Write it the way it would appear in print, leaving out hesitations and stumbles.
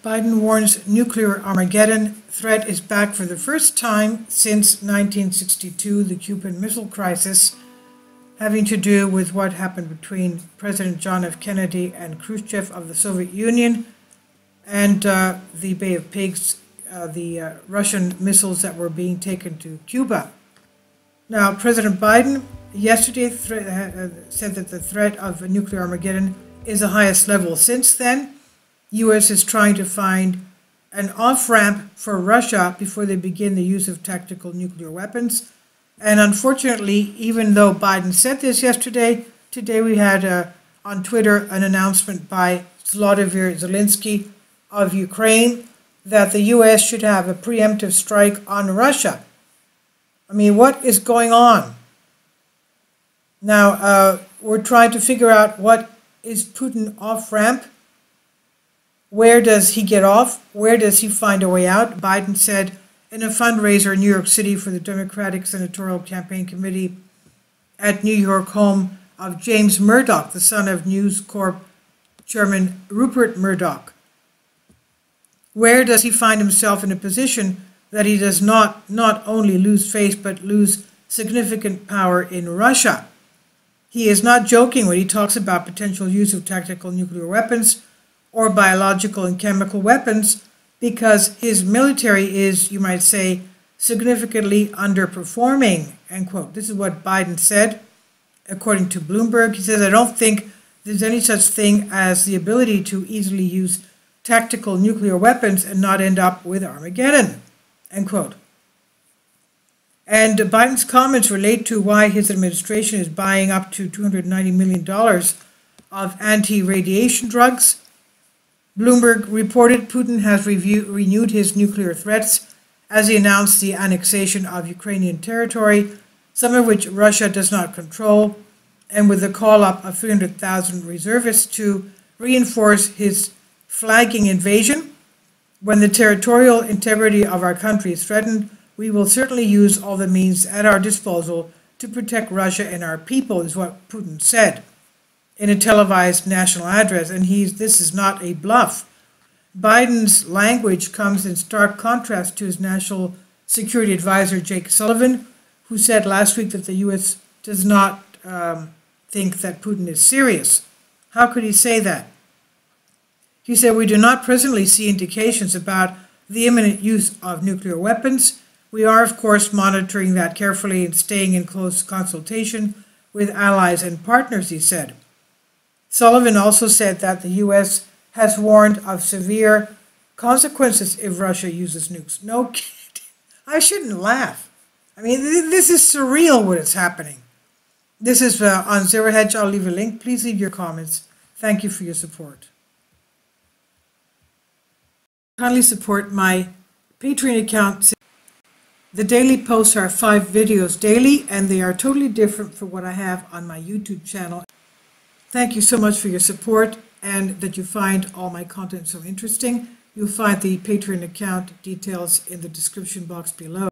Biden warns nuclear Armageddon. Threat is back for the first time since 1962, the Cuban Missile Crisis, having to do with what happened between President John F. Kennedy and Khrushchev of the Soviet Union and the Bay of Pigs, the Russian missiles that were being taken to Cuba. Now, President Biden yesterday said that the threat of nuclear Armageddon is the highest level. Since then, U.S. is trying to find an off-ramp for Russia before they begin the use of tactical nuclear weapons. And unfortunately, even though Biden said this yesterday, today we had on Twitter an announcement by Volodymyr Zelensky of Ukraine that the U.S. should have a preemptive strike on Russia. I mean, what is going on? Now, we're trying to figure out what is Putin off-ramp. Where does he get off? Where does he find a way out? Biden said in a fundraiser in New York City for the Democratic Senatorial Campaign Committee at New York home of James Murdoch, the son of News Corp Chairman Rupert Murdoch. Where does he find himself in a position that he does not only lose face but lose significant power in Russia? He is not joking when he talks about potential use of tactical nuclear weapons or biological and chemical weapons, because his military is, you might say, significantly underperforming, end quote. This is what Biden said, according to Bloomberg. He says, I don't think there's any such thing as the ability to easily use tactical nuclear weapons and not end up with Armageddon, end quote. And Biden's comments relate to why his administration is buying up to $290 million of anti-radiation drugs. Bloomberg reported Putin has renewed his nuclear threats as he announced the annexation of Ukrainian territory, some of which Russia does not control, and with the call-up of 300,000 reservists to reinforce his flagging invasion. When the territorial integrity of our country is threatened, we will certainly use all the means at our disposal to protect Russia and our people, is what Putin said in a televised national address, and this is not a bluff. Biden's language comes in stark contrast to his national security advisor, Jake Sullivan, who said last week that the U.S. does not think that Putin is serious. How could he say that? He said, we do not presently see indications about the imminent use of nuclear weapons. We are, of course, monitoring that carefully and staying in close consultation with allies and partners, he said. Sullivan also said that the U.S. has warned of severe consequences if Russia uses nukes. No kidding. I shouldn't laugh. I mean, this is surreal what is happening. This is on Zero Hedge. I'll leave a link. Please leave your comments. Thank you for your support. Kindly support my Patreon account. The daily posts are 5 videos daily, and they are totally different from what I have on my YouTube channel. Thank you so much for your support and that you find all my content so interesting. You'll find the Patreon account details in the description box below.